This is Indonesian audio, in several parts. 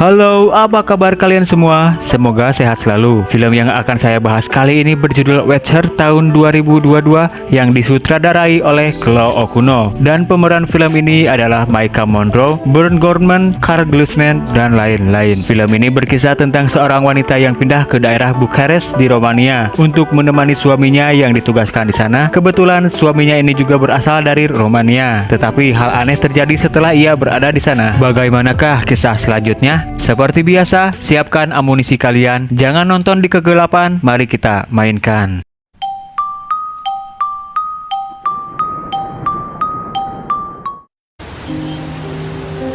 Halo, apa kabar kalian semua? Semoga sehat selalu. Film yang akan saya bahas kali ini berjudul Witcher tahun 2022 yang disutradarai oleh Chloe Okuno. Dan pemeran film ini adalah Maika Monroe, Burn Gorman, Carl Glusman, dan lain-lain. Film ini berkisah tentang seorang wanita yang pindah ke daerah Bukares di Romania untuk menemani suaminya yang ditugaskan di sana. Kebetulan suaminya ini juga berasal dari Romania. Tetapi hal aneh terjadi setelah ia berada di sana. Bagaimanakah kisah selanjutnya? Seperti biasa, siapkan amunisi kalian. Jangan nonton di kegelapan, mari kita mainkan.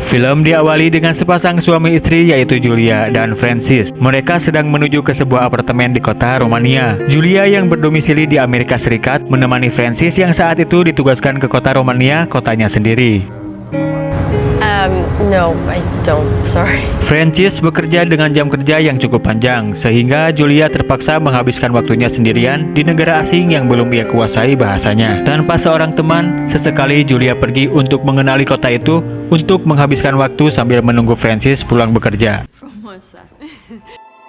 Film diawali dengan sepasang suami istri yaitu Julia dan Francis. Mereka sedang menuju ke sebuah apartemen di kota Romania. Julia yang berdomisili di Amerika Serikat menemani Francis yang saat itu ditugaskan ke kota Romania, kotanya sendiri. No, I don't. Sorry. Francis bekerja dengan jam kerja yang cukup panjang, sehingga Julia terpaksa menghabiskan waktunya sendirian di negara asing yang belum ia kuasai bahasanya. Tanpa seorang teman, sesekali Julia pergi untuk mengenali kota itu untuk menghabiskan waktu sambil menunggu Francis pulang bekerja.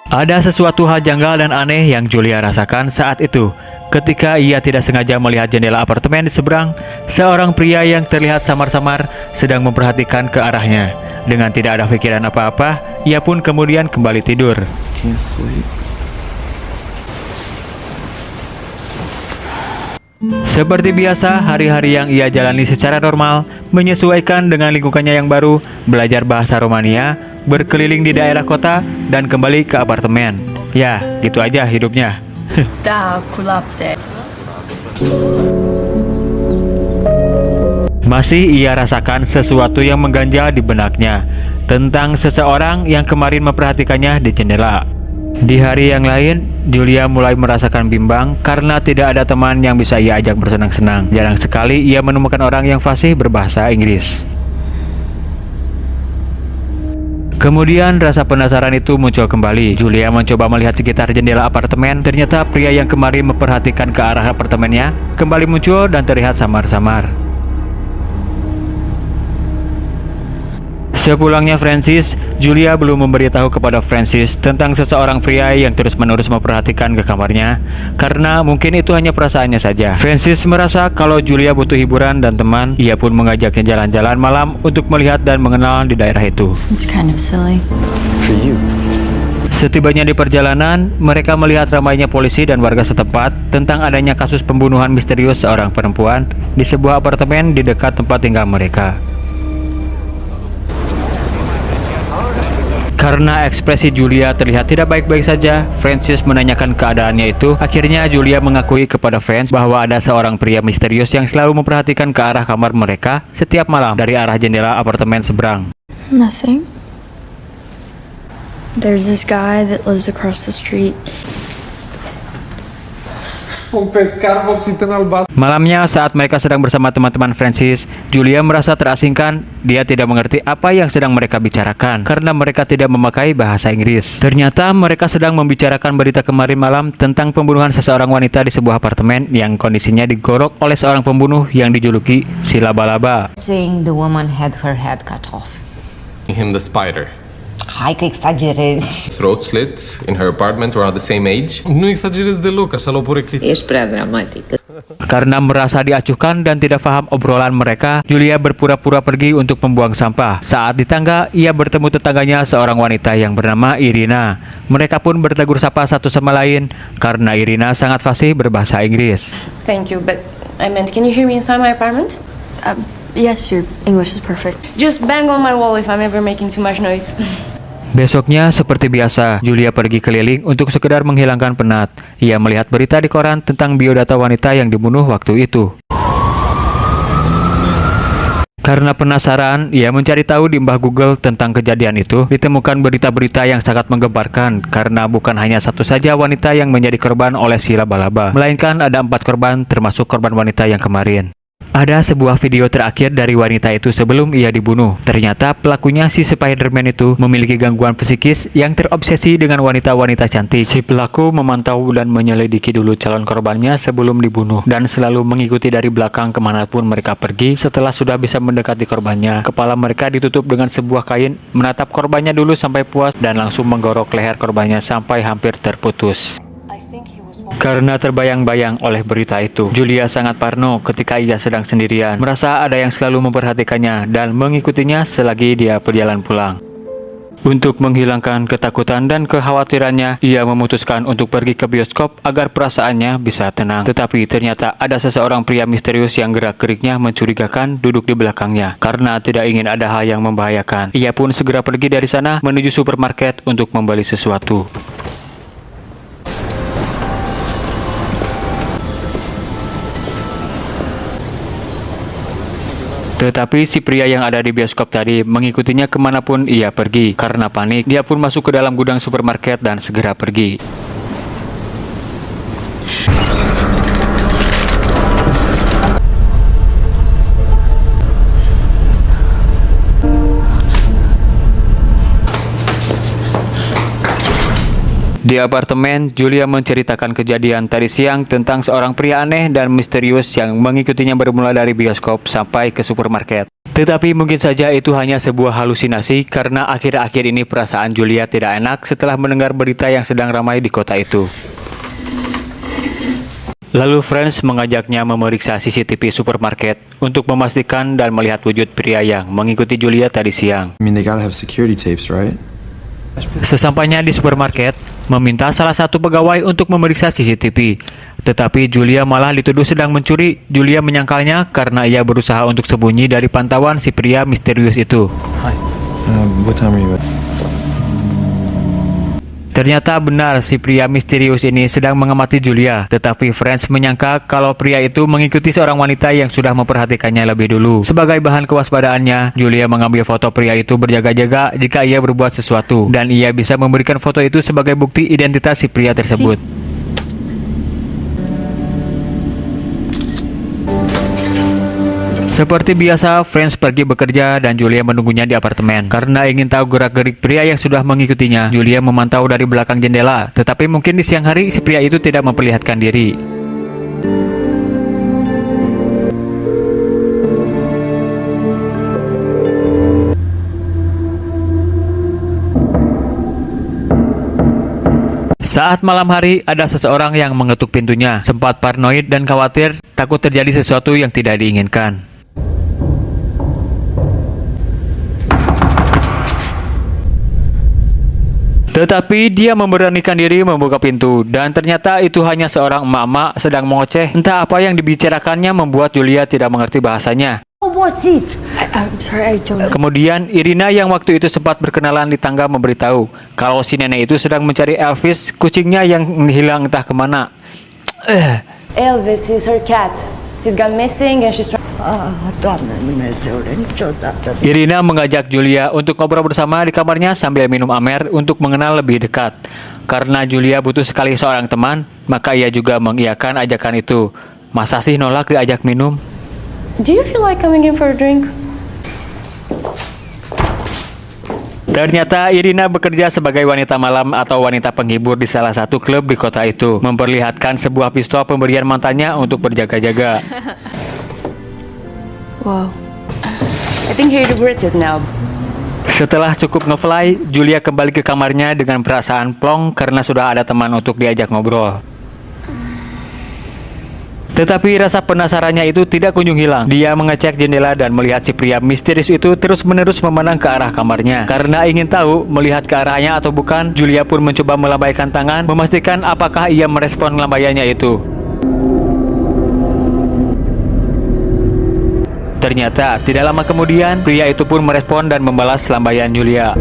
Ada sesuatu hal janggal dan aneh yang Julia rasakan saat itu. Ketika ia tidak sengaja melihat jendela apartemen di seberang, seorang pria yang terlihat samar-samar sedang memperhatikan ke arahnya. Dengan tidak ada pikiran apa-apa, ia pun kemudian kembali tidur. Seperti biasa, hari-hari yang ia jalani secara normal, menyesuaikan dengan lingkungannya yang baru, belajar bahasa Romania, berkeliling di daerah kota, dan kembali ke apartemen. Ya, gitu aja hidupnya. Masih ia rasakan sesuatu yang mengganjal di benaknya tentang seseorang yang kemarin memperhatikannya di jendela. Di hari yang lain, Julia mulai merasakan bimbang karena tidak ada teman yang bisa ia ajak bersenang-senang. Jarang sekali ia menemukan orang yang fasih berbahasa Inggris. Kemudian rasa penasaran itu muncul kembali. Julia mencoba melihat sekitar jendela apartemen. Ternyata pria yang kemarin memperhatikan ke arah apartemennya kembali muncul dan terlihat samar-samar. Sepulangnya Francis, Julia belum memberitahu kepada Francis tentang seseorang pria yang terus-menerus memperhatikan ke kamarnya, karena mungkin itu hanya perasaannya saja. Francis merasa kalau Julia butuh hiburan dan teman. Ia pun mengajaknya jalan-jalan malam untuk melihat dan mengenal di daerah itu. It's kind of silly. For you. Setibanya di perjalanan, mereka melihat ramainya polisi dan warga setempat tentang adanya kasus pembunuhan misterius seorang perempuan di sebuah apartemen di dekat tempat tinggal mereka. Karena ekspresi Julia terlihat tidak baik-baik saja, Francis menanyakan keadaannya itu. Akhirnya Julia mengakui kepada Francis bahwa ada seorang pria misterius yang selalu memperhatikan ke arah kamar mereka setiap malam dari arah jendela apartemen seberang. Nothing. There's this guy that lives across the street. Malamnya saat mereka sedang bersama teman-teman Francis, Julia merasa terasingkan. Dia tidak mengerti apa yang sedang mereka bicarakan karena mereka tidak memakai bahasa Inggris. Ternyata mereka sedang membicarakan berita kemarin malam tentang pembunuhan seseorang wanita di sebuah apartemen yang kondisinya digorok oleh seorang pembunuh yang dijuluki si Laba-Laba. Saying the woman had her head cut off. Him the spider. Hai că exagerezi. Throat slit in her apartment around the same age. Nu exagerez deloc, așa l-au poreclit. Ești prea dramatic. Karena merasa diacuhkan dan tidak paham obrolan mereka, Julia berpura-pura pergi untuk membuang sampah. Saat di tangga, ia bertemu tetangganya seorang wanita yang bernama Irina. Mereka pun bertegur sapa satu sama lain karena Irina sangat fasih berbahasa Inggris. Thank you, but I meant, can you hear me inside my apartment? Yes, your English is perfect. Just bang on my wall if I'm ever making too much noise. Besoknya seperti biasa, Julia pergi keliling untuk sekedar menghilangkan penat. Ia melihat berita di koran tentang biodata wanita yang dibunuh waktu itu. Karena penasaran, ia mencari tahu di mbah Google tentang kejadian itu. Ditemukan berita-berita yang sangat menggemparkan karena bukan hanya satu saja wanita yang menjadi korban oleh si Laba-Laba, melainkan ada 4 korban termasuk korban wanita yang kemarin. Ada sebuah video terakhir dari wanita itu sebelum ia dibunuh. Ternyata pelakunya si Spider-Man itu memiliki gangguan psikis yang terobsesi dengan wanita-wanita cantik. Si pelaku memantau dan menyelidiki dulu calon korbannya sebelum dibunuh dan selalu mengikuti dari belakang kemanapun mereka pergi. Setelah sudah bisa mendekati korbannya, kepala mereka ditutup dengan sebuah kain, menatap korbannya dulu sampai puas dan langsung menggorok leher korbannya sampai hampir terputus. Karena terbayang-bayang oleh berita itu, Julia sangat parno ketika ia sedang sendirian, merasa ada yang selalu memperhatikannya dan mengikutinya selagi dia berjalan pulang. Untuk menghilangkan ketakutan dan kekhawatirannya, ia memutuskan untuk pergi ke bioskop agar perasaannya bisa tenang. Tetapi ternyata ada seseorang pria misterius yang gerak-geriknya mencurigakan duduk di belakangnya. Karena tidak ingin ada hal yang membahayakan, ia pun segera pergi dari sana menuju supermarket untuk membeli sesuatu. Tetapi si pria yang ada di bioskop tadi mengikutinya kemanapun ia pergi. Karena panik, dia pun masuk ke dalam gudang supermarket dan segera pergi. Di apartemen, Julia menceritakan kejadian tadi siang tentang seorang pria aneh dan misterius yang mengikutinya bermula dari bioskop sampai ke supermarket. Tetapi mungkin saja itu hanya sebuah halusinasi karena akhir-akhir ini perasaan Julia tidak enak setelah mendengar berita yang sedang ramai di kota itu. Lalu Franz mengajaknya memeriksa CCTV supermarket untuk memastikan dan melihat wujud pria yang mengikuti Julia tadi siang. I mean, they gotta have security tapes, right? Sesampainya di supermarket, meminta salah satu pegawai untuk memeriksa CCTV. Tetapi Julia malah dituduh sedang mencuri. Julia menyangkalnya karena ia berusaha untuk sembunyi dari pantauan si pria misterius itu. What time are you at? Ternyata benar si pria misterius ini sedang mengamati Julia. Tetapi Franz menyangka kalau pria itu mengikuti seorang wanita yang sudah memperhatikannya lebih dulu. Sebagai bahan kewaspadaannya, Julia mengambil foto pria itu berjaga-jaga jika ia berbuat sesuatu. Dan ia bisa memberikan foto itu sebagai bukti identitas si pria tersebut. Seperti biasa, Franz pergi bekerja dan Julia menunggunya di apartemen. Karena ingin tahu gerak-gerik pria yang sudah mengikutinya, Julia memantau dari belakang jendela. Tetapi mungkin di siang hari si pria itu tidak memperlihatkan diri. Saat malam hari, ada seseorang yang mengetuk pintunya. Sempat paranoid dan khawatir, takut terjadi sesuatu yang tidak diinginkan. Tetapi dia memberanikan diri membuka pintu dan ternyata itu hanya seorang emak-emak sedang mengoceh. Entah apa yang dibicarakannya membuat Julia tidak mengerti bahasanya. I'm sorry, I don't know. Kemudian Irina yang waktu itu sempat berkenalan di tangga memberitahu kalau si nenek itu sedang mencari Elvis, kucingnya yang hilang entah kemana. Elvis is her cat. He's gone missing and she's trying. Irina mengajak Julia untuk ngobrol bersama di kamarnya sambil minum amer untuk mengenal lebih dekat. Karena Julia butuh sekali seorang teman, maka ia juga mengiyakan ajakan itu. Masa sih nolak diajak minum? Do you feel like coming in for a drink? Ternyata Irina bekerja sebagai wanita malam atau wanita penghibur di salah satu klub di kota itu, memperlihatkan sebuah pistol pemberian mantannya untuk berjaga-jaga. Wow. I think he regrets it now. Setelah cukup ngefly, Julia kembali ke kamarnya dengan perasaan plong karena sudah ada teman untuk diajak ngobrol. Tetapi rasa penasarannya itu tidak kunjung hilang. Dia mengecek jendela dan melihat si pria misterius itu terus-menerus memandang ke arah kamarnya. Karena ingin tahu melihat ke arahnya atau bukan, Julia pun mencoba melambaikan tangan, memastikan apakah ia merespon lambaiannya itu. Ternyata tidak lama kemudian, pria itu pun merespon dan membalas lambaian Julia.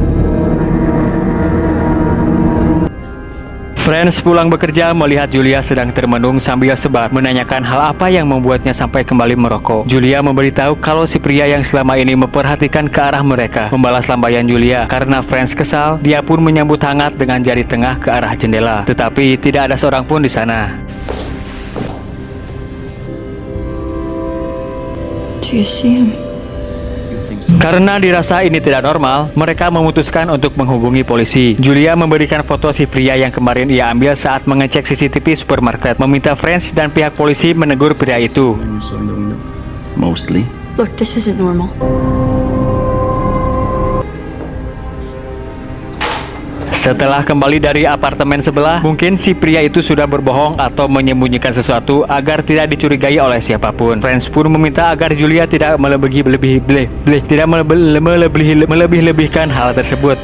Franz pulang bekerja melihat Julia sedang termenung sambil sebab menanyakan hal apa yang membuatnya sampai kembali merokok. Julia memberitahu kalau si pria yang selama ini memperhatikan ke arah mereka membalas lambaian Julia. Karena Franz kesal, dia pun menyambut hangat dengan jari tengah ke arah jendela. Tetapi tidak ada seorang pun di sana. Do you see him? Karena dirasa ini tidak normal, mereka memutuskan untuk menghubungi polisi. Julia memberikan foto si pria yang kemarin ia ambil saat mengecek CCTV supermarket, meminta Friends dan pihak polisi menegur pria itu. Mostly. Look, this isn't normal. Setelah kembali dari apartemen sebelah, mungkin si pria itu sudah berbohong atau menyembunyikan sesuatu agar tidak dicurigai oleh siapapun. Friends pun meminta agar Julia tidak melebih-lebihkan hal tersebut.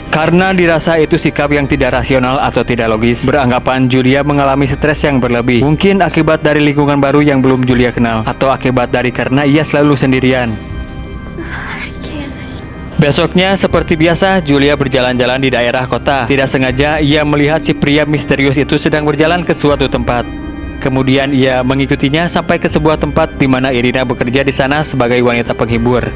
Karena dirasa itu sikap yang tidak rasional atau tidak logis. Beranggapan Julia mengalami stres yang berlebih. Mungkin akibat dari lingkungan baru yang belum Julia kenal, atau akibat dari karena ia selalu sendirian. Besoknya, seperti biasa, Julia berjalan-jalan di daerah kota. Tidak sengaja, ia melihat si pria misterius itu sedang berjalan ke suatu tempat. Kemudian ia mengikutinya sampai ke sebuah tempat di mana Irina bekerja di sana sebagai wanita penghibur.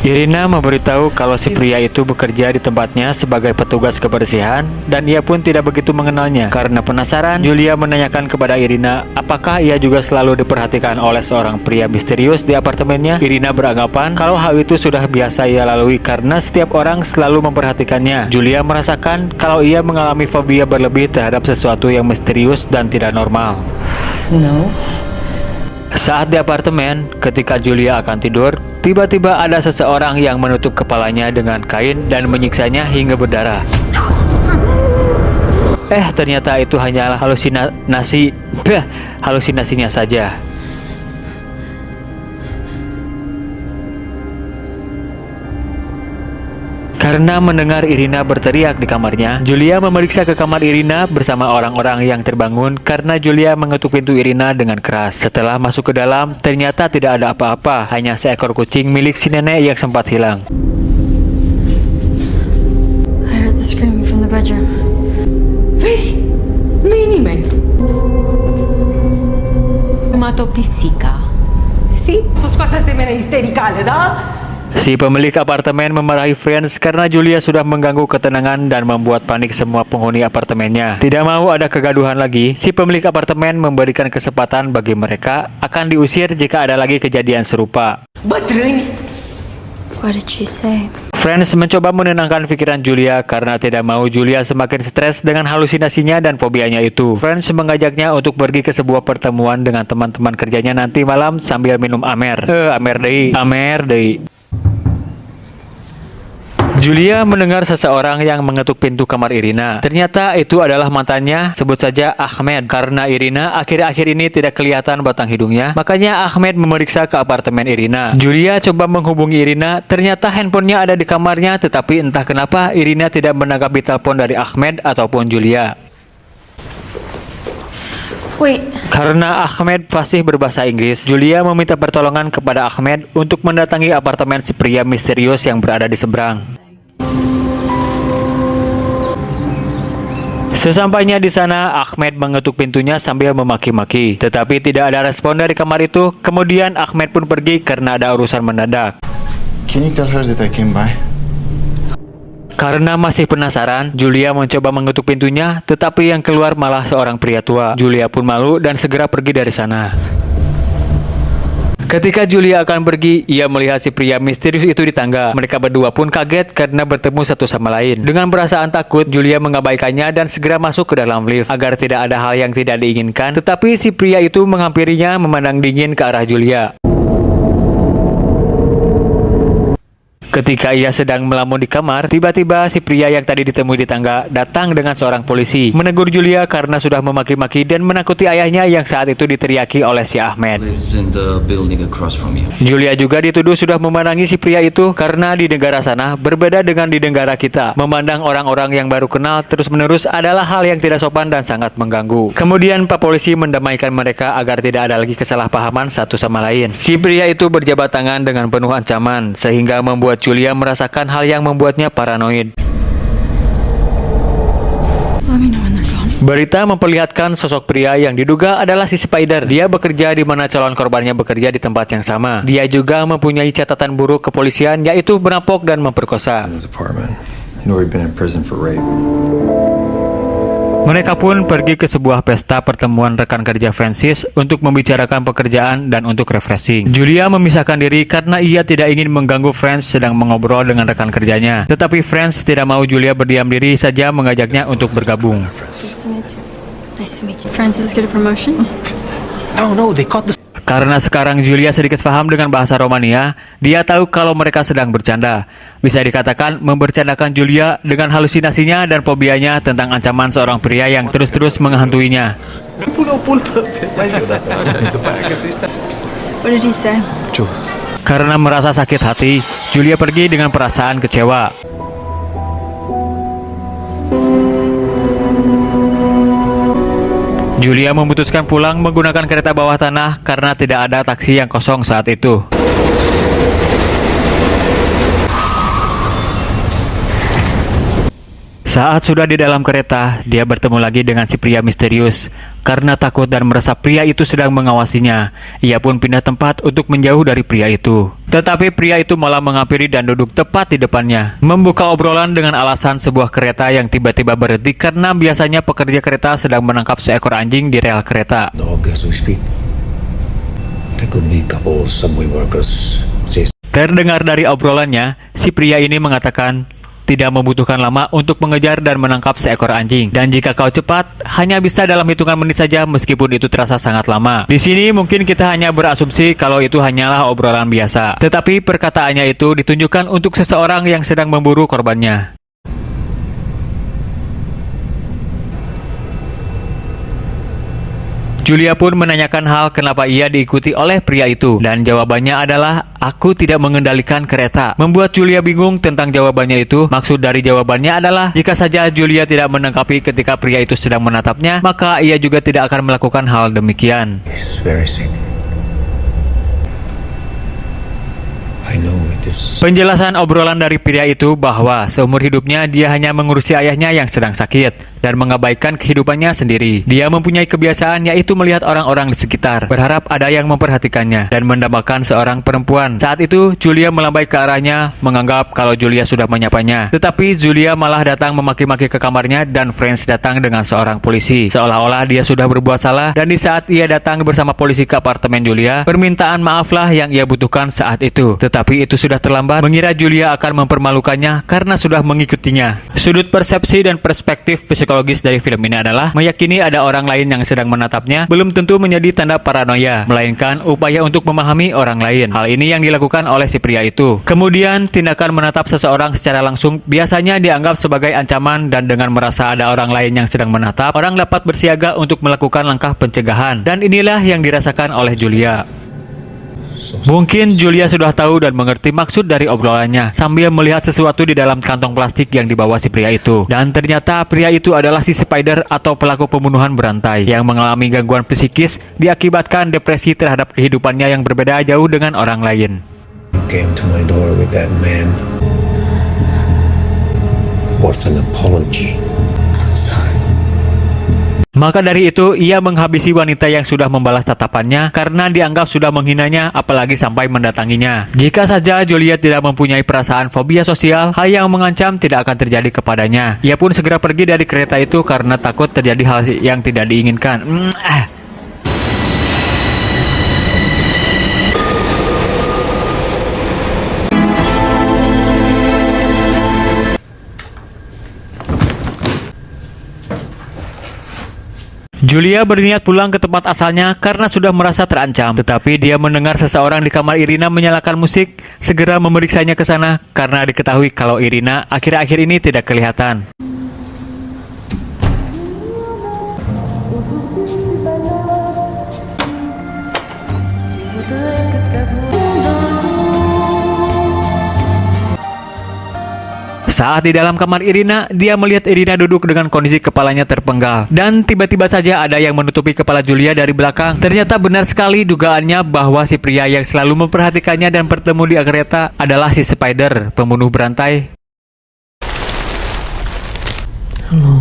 Irina memberitahu kalau si pria itu bekerja di tempatnya sebagai petugas kebersihan dan ia pun tidak begitu mengenalnya. Karena penasaran, Julia menanyakan kepada Irina apakah ia juga selalu diperhatikan oleh seorang pria misterius di apartemennya. Irina beranggapan kalau hal itu sudah biasa ia lalui karena setiap orang selalu memperhatikannya. Julia merasakan kalau ia mengalami fobia berlebih terhadap sesuatu yang misterius dan tidak normal. No. Saat di apartemen, ketika Julia akan tidur, tiba-tiba ada seseorang yang menutup kepalanya dengan kain dan menyiksanya hingga berdarah. Ternyata itu hanyalah halusinasinya saja. Karena mendengar Irina berteriak di kamarnya, Julia memeriksa ke kamar Irina bersama orang-orang yang terbangun karena Julia mengetuk pintu Irina dengan keras. Setelah masuk ke dalam, ternyata tidak ada apa-apa, hanya seekor kucing milik si nenek yang sempat hilang. I heard the screaming from the bedroom. Vezi? Nu e nimeni. Numai o pisică. Si? Să scoate asemenea istericale, da? Si pemilik apartemen memarahi Friends karena Julia sudah mengganggu ketenangan dan membuat panik semua penghuni apartemennya. Tidak mau ada kegaduhan lagi, si pemilik apartemen memberikan kesempatan bagi mereka akan diusir jika ada lagi kejadian serupa. Bătrâni? What did she say? Friends mencoba menenangkan pikiran Julia karena tidak mau Julia semakin stres dengan halusinasinya dan fobianya itu. Friends mengajaknya untuk pergi ke sebuah pertemuan dengan teman-teman kerjanya nanti malam sambil minum amer. Amer deui. Julia mendengar seseorang yang mengetuk pintu kamar Irina. Ternyata itu adalah mantannya, sebut saja Ahmed. Karena Irina akhir-akhir ini tidak kelihatan batang hidungnya, makanya Ahmed memeriksa ke apartemen Irina. Julia coba menghubungi Irina, ternyata handphonenya ada di kamarnya, tetapi entah kenapa Irina tidak menanggapi telepon dari Ahmed ataupun Julia. Wait. Karena Ahmed fasih berbahasa Inggris, Julia meminta pertolongan kepada Ahmed untuk mendatangi apartemen si pria misterius yang berada di seberang. Sesampainya di sana, Ahmed mengetuk pintunya sambil memaki-maki. Tetapi tidak ada respon dari kamar itu. Kemudian Ahmed pun pergi karena ada urusan mendadak. Can you tell her that I came by? Karena masih penasaran, Julia mencoba mengetuk pintunya, tetapi yang keluar malah seorang pria tua. Julia pun malu dan segera pergi dari sana. Ketika Julia akan pergi, ia melihat si pria misterius itu di tangga. Mereka berdua pun kaget karena bertemu satu sama lain. Dengan perasaan takut, Julia mengabaikannya dan segera masuk ke dalam lift agar tidak ada hal yang tidak diinginkan. Tetapi si pria itu menghampirinya memandang dingin ke arah Julia. Ketika ia sedang melamun di kamar, tiba-tiba si pria yang tadi ditemui di tangga datang dengan seorang polisi, menegur Julia karena sudah memaki-maki dan menakuti ayahnya yang saat itu diteriaki oleh si Ahmed. Lives in the building across from you. Julia juga dituduh sudah memandangi si pria itu karena di negara sana berbeda dengan di negara kita. Memandang orang-orang yang baru kenal terus-menerus adalah hal yang tidak sopan dan sangat mengganggu. Kemudian Pak Polisi mendamaikan mereka agar tidak ada lagi kesalahpahaman satu sama lain. Si pria itu berjabat tangan dengan penuh ancaman sehingga membuat Julia merasakan hal yang membuatnya paranoid. Let me know when they're gone. Berita memperlihatkan sosok pria yang diduga adalah si Spider. Dia bekerja di mana calon korbannya bekerja di tempat yang sama. Dia juga mempunyai catatan buruk kepolisian, yaitu merampok dan memperkosa. In his apartment. You know, he'd been in prison for rape. Mereka pun pergi ke sebuah pesta pertemuan rekan kerja Francis untuk membicarakan pekerjaan dan untuk refreshing. Julia memisahkan diri karena ia tidak ingin mengganggu Franz sedang mengobrol dengan rekan kerjanya. Tetapi Franz tidak mau Julia berdiam diri saja mengajaknya untuk bergabung. Nice to meet you. Francis get a promotion? No, they caught the... Karena sekarang Julia sedikit paham dengan bahasa Romania, dia tahu kalau mereka sedang bercanda. Bisa dikatakan membercandakan Julia dengan halusinasinya dan fobianya tentang ancaman seorang pria yang terus-terus menghantuinya. What did he say? Jules. Karena merasa sakit hati, Julia pergi dengan perasaan kecewa. Julia memutuskan pulang menggunakan kereta bawah tanah karena tidak ada taksi yang kosong saat itu. Saat sudah di dalam kereta, dia bertemu lagi dengan si pria misterius. Karena takut dan merasa pria itu sedang mengawasinya, ia pun pindah tempat untuk menjauh dari pria itu. Tetapi pria itu malah menghampiri dan duduk tepat di depannya, membuka obrolan dengan alasan sebuah kereta yang tiba-tiba berhenti karena biasanya pekerja kereta sedang menangkap seekor anjing di rel kereta. Terdengar dari obrolannya, si pria ini mengatakan tidak membutuhkan lama untuk mengejar dan menangkap seekor anjing. Dan jika kau cepat, hanya bisa dalam hitungan menit saja meskipun itu terasa sangat lama. Di sini mungkin kita hanya berasumsi kalau itu hanyalah obrolan biasa. Tetapi perkataannya itu ditunjukkan untuk seseorang yang sedang memburu korbannya. Julia pun menanyakan hal kenapa ia diikuti oleh pria itu, dan jawabannya adalah, aku tidak mengendalikan kereta. Membuat Julia bingung tentang jawabannya itu. Maksud dari jawabannya adalah, jika saja Julia tidak menangkapi ketika pria itu sedang menatapnya, maka ia juga tidak akan melakukan hal demikian. Penjelasan obrolan dari pria itu bahwa seumur hidupnya dia hanya mengurusi ayahnya yang sedang sakit dan mengabaikan kehidupannya sendiri. Dia mempunyai kebiasaan yaitu melihat orang-orang di sekitar, berharap ada yang memperhatikannya dan mendambakan seorang perempuan. Saat itu Julia melambai ke arahnya, menganggap kalau Julia sudah menyapanya. Tetapi Julia malah datang memaki-maki ke kamarnya dan Franz datang dengan seorang polisi. Seolah-olah dia sudah berbuat salah, dan di saat ia datang bersama polisi ke apartemen Julia, permintaan maaflah yang ia butuhkan saat itu. Tetapi itu sudah terlambat, mengira Julia akan mempermalukannya karena sudah mengikutinya. Sudut persepsi dan perspektif psikologis dari film ini adalah meyakini ada orang lain yang sedang menatapnya belum tentu menjadi tanda paranoia, melainkan upaya untuk memahami orang lain. Hal ini yang dilakukan oleh si pria itu. Kemudian, tindakan menatap seseorang secara langsung biasanya dianggap sebagai ancaman, dan dengan merasa ada orang lain yang sedang menatap, orang dapat bersiaga untuk melakukan langkah pencegahan. Dan inilah yang dirasakan oleh Julia. Mungkin Julia sudah tahu dan mengerti maksud dari obrolannya sambil melihat sesuatu di dalam kantong plastik yang dibawa si pria itu. Dan ternyata pria itu adalah si Spider atau pelaku pembunuhan berantai yang mengalami gangguan psikis diakibatkan depresi terhadap kehidupannya yang berbeda jauh dengan orang lain. You came to my door with that man. What's an apology? I'm sorry. Maka dari itu, ia menghabisi wanita yang sudah membalas tatapannya karena dianggap sudah menghinanya, apalagi sampai mendatanginya. Jika saja Julia tidak mempunyai perasaan fobia sosial, hal yang mengancam tidak akan terjadi kepadanya. Ia pun segera pergi dari kereta itu karena takut terjadi hal yang tidak diinginkan. Julia berniat pulang ke tempat asalnya karena sudah merasa terancam. Tetapi dia mendengar seseorang di kamar Irina menyalakan musik, segera memeriksanya ke sana karena diketahui kalau Irina akhir-akhir ini tidak kelihatan. Saat di dalam kamar Irina, dia melihat Irina duduk dengan kondisi kepalanya terpenggal. Dan tiba-tiba saja ada yang menutupi kepala Julia dari belakang. Ternyata benar sekali dugaannya bahwa si pria yang selalu memperhatikannya dan bertemu di kereta adalah si Spider, pembunuh berantai. Halo.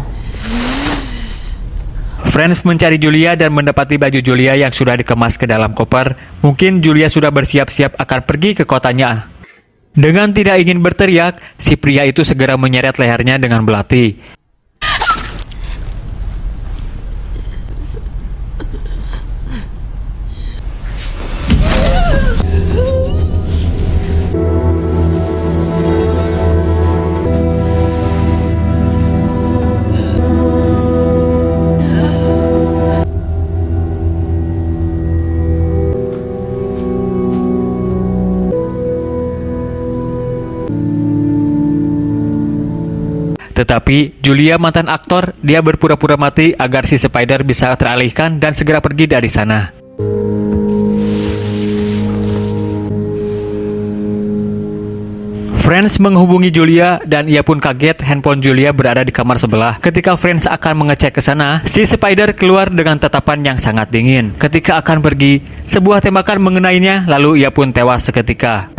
Franz mencari Julia dan mendapati baju Julia yang sudah dikemas ke dalam koper. Mungkin Julia sudah bersiap-siap akan pergi ke kotanya. Dengan tidak ingin berteriak, si pria itu segera menyeret lehernya dengan belati. Tetapi Julia mantan aktor, dia berpura-pura mati agar si Spider bisa teralihkan dan segera pergi dari sana. Franz menghubungi Julia dan ia pun kaget handphone Julia berada di kamar sebelah. Ketika Franz akan mengecek ke sana, si Spider keluar dengan tatapan yang sangat dingin. Ketika akan pergi, sebuah tembakan mengenainya lalu ia pun tewas seketika.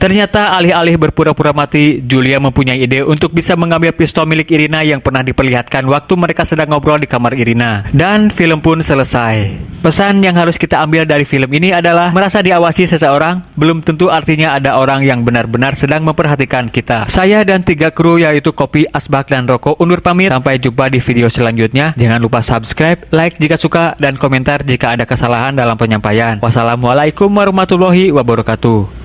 Ternyata alih-alih berpura-pura mati, Julia mempunyai ide untuk bisa mengambil pistol milik Irina yang pernah diperlihatkan waktu mereka sedang ngobrol di kamar Irina. Dan film pun selesai. Pesan yang harus kita ambil dari film ini adalah merasa diawasi seseorang belum tentu artinya ada orang yang benar-benar sedang memperhatikan kita. Saya dan 3 kru yaitu Kopi, Asbak, dan Roko undur pamit. Sampai jumpa di video selanjutnya. Jangan lupa subscribe, like jika suka, dan komentar jika ada kesalahan dalam penyampaian. Wassalamualaikum warahmatullahi wabarakatuh.